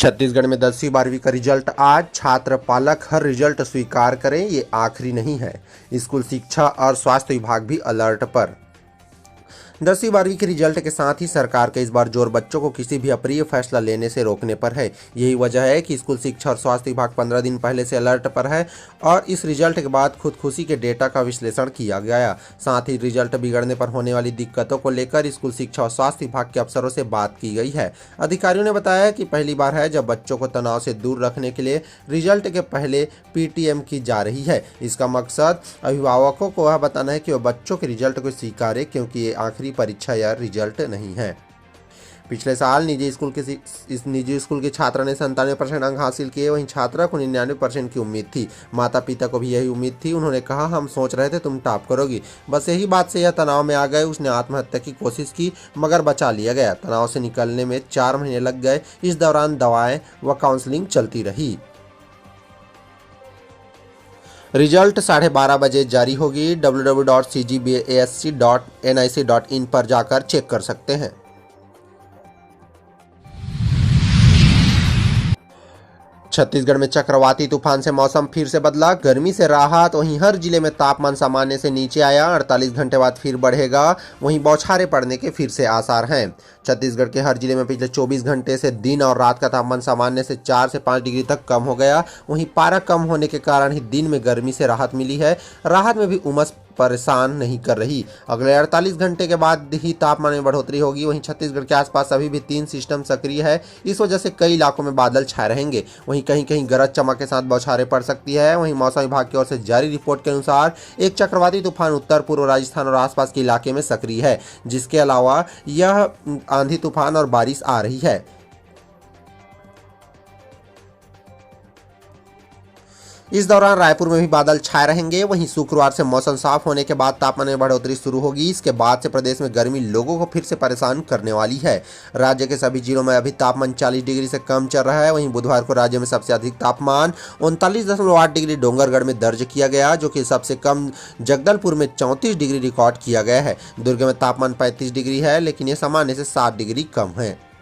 छत्तीसगढ़ में 10वीं 12वीं का रिजल्ट आज। छात्र पालक हर रिजल्ट स्वीकार करें, ये आखिरी नहीं है। स्कूल शिक्षा और स्वास्थ्य विभाग भी अलर्ट पर। 10वीं 12वीं के रिजल्ट के साथ ही सरकार का इस बार जोर बच्चों को किसी भी अप्रिय फैसला लेने से रोकने पर है। यही वजह है कि स्कूल शिक्षा और स्वास्थ्य विभाग 15 दिन पहले से अलर्ट पर है और इस रिजल्ट के बाद खुदकुशी के डेटा का विश्लेषण किया गया। साथ ही रिजल्ट बिगड़ने पर होने वाली दिक्कतों को लेकर स्कूल शिक्षा और स्वास्थ्य विभाग के अफसरों से बात की गई है। अधिकारियों ने बताया कि पहली बार है जब बच्चों को तनाव से दूर रखने के लिए रिजल्ट के पहले पीटीएम की जा रही है। इसका मकसद अभिभावकों को यह बताना है कि वह बच्चों के रिजल्ट को स्वीकारें, क्योंकि ये आखिरी परीक्षा या रिजल्ट नहीं है। पिछले साल निजी स्कूल के छात्रा ने 97% अंक हासिल किए, वहीं छात्रा को 99% की उम्मीद थी। माता पिता को भी यही उम्मीद थी। उन्होंने कहा, हम सोच रहे थे तुम टॉप करोगी। बस यही बात से यह तनाव में आ गए। उसने आत्महत्या की कोशिश की मगर बचा लिया गया। तनाव से निकलने में 4 महीने लग गए। इस दौरान दवाएं व काउंसलिंग चलती रही। रिजल्ट 12:30 बजे जारी होगी। www.cgbasc.nic.in पर जाकर चेक कर सकते हैं। छत्तीसगढ़ में चक्रवाती तूफान से मौसम फिर से बदला। गर्मी से राहत, वहीं हर जिले में तापमान सामान्य से नीचे आया। 48 घंटे बाद फिर बढ़ेगा। वहीं बौछारें पड़ने के फिर से आसार हैं। छत्तीसगढ़ के हर जिले में पिछले 24 घंटे से दिन और रात का तापमान सामान्य से 4 से 5 डिग्री तक कम हो गया। वहीं पारा कम होने के कारण ही दिन में गर्मी से राहत मिली है। राहत में भी उमस परेशान नहीं कर रही। अगले 48 घंटे के बाद ही तापमान में बढ़ोतरी होगी। वहीं छत्तीसगढ़ के आसपास अभी भी 3 सिस्टम सक्रिय है। इस वजह से कई इलाकों में बादल छाए रहेंगे। वहीं कहीं कहीं गरज चमक के साथ बौछारें पड़ सकती है। वहीं मौसम विभाग की ओर से जारी रिपोर्ट के अनुसार एक चक्रवाती तूफान उत्तर पूर्व राजस्थान और आसपास के इलाके में सक्रिय है, जिसके अलावा यह आंधी तूफान और बारिश आ रही है। इस दौरान रायपुर में भी बादल छाए रहेंगे। वहीं शुक्रवार से मौसम साफ होने के बाद तापमान में बढ़ोतरी शुरू होगी। इसके बाद से प्रदेश में गर्मी लोगों को फिर से परेशान करने वाली है। राज्य के सभी जिलों में अभी तापमान 40 डिग्री से कम चल रहा है। वहीं बुधवार को राज्य में सबसे अधिक तापमान 39.8 डिग्री डोंगरगढ़ में दर्ज किया गया, जो कि सबसे कम जगदलपुर में 34 डिग्री रिकॉर्ड किया गया है। दुर्ग में तापमान 35 डिग्री है, लेकिन यह सामान्य से 7 डिग्री कम है।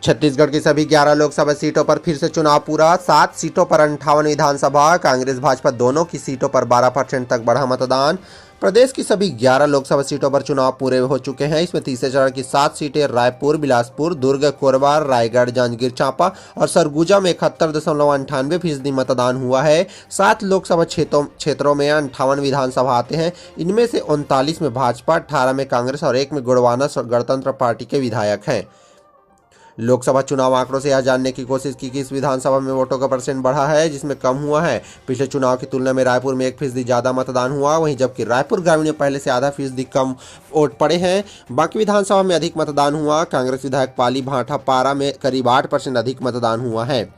छत्तीसगढ़ की सभी 11 लोकसभा सीटों पर फिर से चुनाव पूरा। 7 सीटों पर 58 विधानसभा। कांग्रेस भाजपा दोनों की सीटों पर 12% तक बढ़ा मतदान। प्रदेश की सभी 11 लोकसभा सीटों पर चुनाव पूरे हो चुके हैं। इसमें तीसरे चरण की 7 सीटें रायपुर, बिलासपुर, दुर्ग, कोरबा, रायगढ़, जांजगीर चांपा और सरगुजा में 71.98% मतदान हुआ है। 7 लोकसभा क्षेत्रों में 58 विधानसभा आते हैं। इनमें से 39 में भाजपा, 18 में कांग्रेस और 1 में गोंडवाना गणतंत्र पार्टी के विधायक हैं। लोकसभा चुनाव आंकड़ों से यह जानने की कोशिश की कि इस विधानसभा में वोटों का परसेंट बढ़ा है, जिसमें कम हुआ है। पिछले चुनाव की तुलना में रायपुर में 1% ज़्यादा मतदान हुआ। वहीं जबकि रायपुर ग्रामीण में पहले से आधा फीसदी कम वोट पड़े हैं। बाकी विधानसभा में अधिक मतदान हुआ। कांग्रेस विधायक पाली भाटा पारा में करीब 8% अधिक मतदान हुआ है।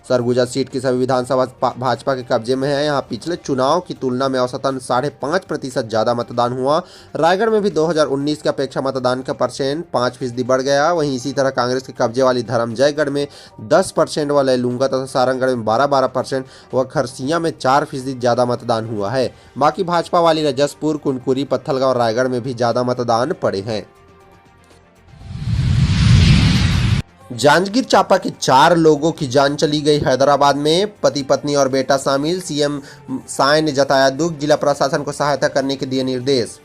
सरगुजा सीट की सभी विधानसभा भाजपा के कब्जे में है। यहाँ पिछले चुनाव की तुलना में औसतन 5.5% ज़्यादा मतदान हुआ। रायगढ़ में भी 2019 की अपेक्षा मतदान का परसेंट 5% बढ़ गया। वहीं इसी तरह कांग्रेस के कब्जे वाली धर्मजयगढ़ में 10% व लैलूंगा तथा सारंगगढ़ में 12% व खरसिया में 4% ज़्यादा मतदान हुआ है। बाकी भाजपा वाली रजसपुर, कुनकुरी, पत्थलगांव और रायगढ़ में भी ज़्यादा मतदान पड़े हैं। जांजगीर चांपा के 4 लोगों की जान चली गई। हैदराबाद में पति पत्नी और बेटा शामिल। सीएम साय ने जताया दुख, जिला प्रशासन को सहायता करने के दिए निर्देश।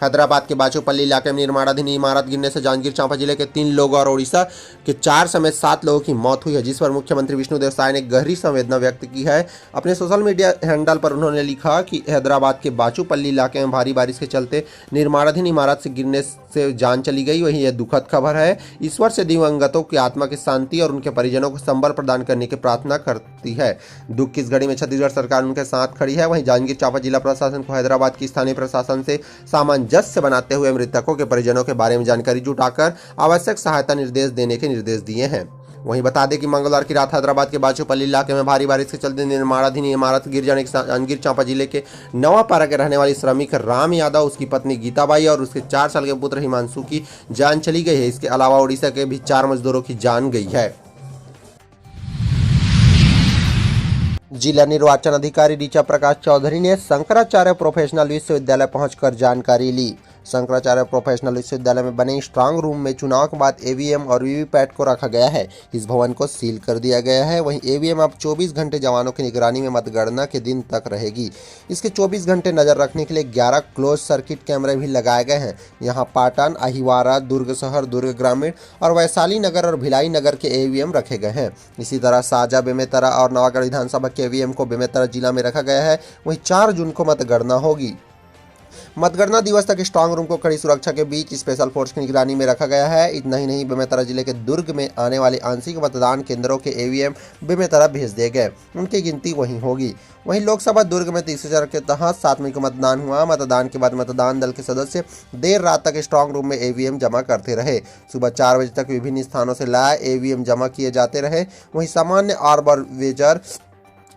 हैदराबाद के बाचूपल्ली इलाके में निर्माणाधीन इमारत गिरने से जांजगीर चांपा जिले के 3 लोगों और ओडिशा के 4 समेत 7 लोगों की मौत हुई है, जिस पर मुख्यमंत्री विष्णुदेव साय ने गहरी संवेदना व्यक्त की है। अपने सोशल मीडिया हैंडल पर उन्होंने लिखा कि हैदराबाद के बाचूपल्ली इलाके में भारी बारिश के चलते निर्माणाधीन इमारत से गिरने से जान चली गई। वहीं यह दुखद खबर है। ईश्वर से दिवंगतों की आत्मा की शांति और उनके परिजनों को संबल प्रदान करने की प्रार्थना करती है। दुख की इस घड़ी में छत्तीसगढ़ सरकार उनके साथ खड़ी है। वहीं जांजगीर चांपा जिला प्रशासन को हैदराबाद की स्थानीय प्रशासन से सामंजस्य बनाते हुए मृतकों के परिजनों के बारे में जानकारी जुटाकर आवश्यक सहायता निर्देश देने के निर्देश दिए हैं। वहीं बता दें कि मंगलवार की रात हैदराबाद के बाचूपल्ली इलाके में भारी बारिश के चलते निर्माणाधीन इमारत गिर जाने के जांजगीर चांपा जिले के नवापारा के रहने वाली श्रमिक राम यादव, उसकी पत्नी गीताबाई और उसके 4 साल के पुत्र हिमांशु की जान चली गई है। इसके अलावा ओडिशा के भी 4 मजदूरों की जान गई है। जिला निर्वाचन अधिकारी ऋचा प्रकाश चौधरी ने शंकराचार्य प्रोफेशनल विश्वविद्यालय पहुंचकर जानकारी ली। शंकराचार्य प्रोफेशनल विश्वविद्यालय में बने स्ट्रांग रूम में चुनाव के बाद ईवीएम और वीवीपैट को रखा गया है। इस भवन को सील कर दिया गया है। वहीं ईवीएम अब 24 घंटे जवानों की निगरानी में मतगणना के दिन तक रहेगी। इसके 24 घंटे नजर रखने के लिए 11 क्लोज सर्किट कैमरे भी लगाए गए हैं। यहां पाटन, अहिवारा, दुर्ग शहर, दुर्ग ग्रामीण और वैशाली नगर और भिलाई नगर के ईवीएम रखे गए हैं। इसी तरह साजा, बेमेतरा और नवागढ़ विधानसभा के ईवीएम को बेमेतरा जिला में रखा गया है। वहीं 4 जून को मतगणना होगी। मतगणना दिवस तक स्ट्रांग रूम को कड़ी सुरक्षा के बीच स्पेशल फोर्स की निगरानी में रखा गया है। इतना ही नहीं, बेमेतरा जिले के दुर्ग में आने वाले आंशिक मतदान केंद्रों के ईवीएम बेमेतरा भेज दिए गए। उनकी गिनती वहीं होगी। वहीं लोकसभा दुर्ग में तीसरे चरण के तहत 7 मई को मतदान हुआ। मतदान के बाद मतदान दल के सदस्य देर रात तक स्ट्रांग रूम में ईवीएम जमा करते रहे। सुबह 4 बजे तक विभिन्न स्थानों से लाए ईवीएम जमा किए जाते रहे। वहीं सामान्य ऑब्जर्वर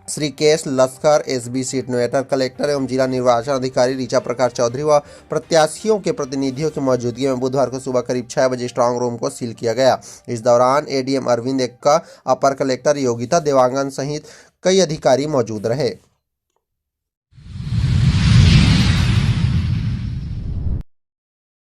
श्री केश Lashkar, SB seat inverter, collector एवं जिला निर्वाचन अधिकारी ऋचा प्रकाश चौधरी व प्रत्याशियों के प्रतिनिधियों की मौजूदगी में बुधवार को सुबह करीब 6 बजे स्ट्रांग रूम को सील किया गया। इस दौरान एडीएम अरविंद एक्का, अपर कलेक्टर योगिता देवांगन सहित कई अधिकारी मौजूद रहे।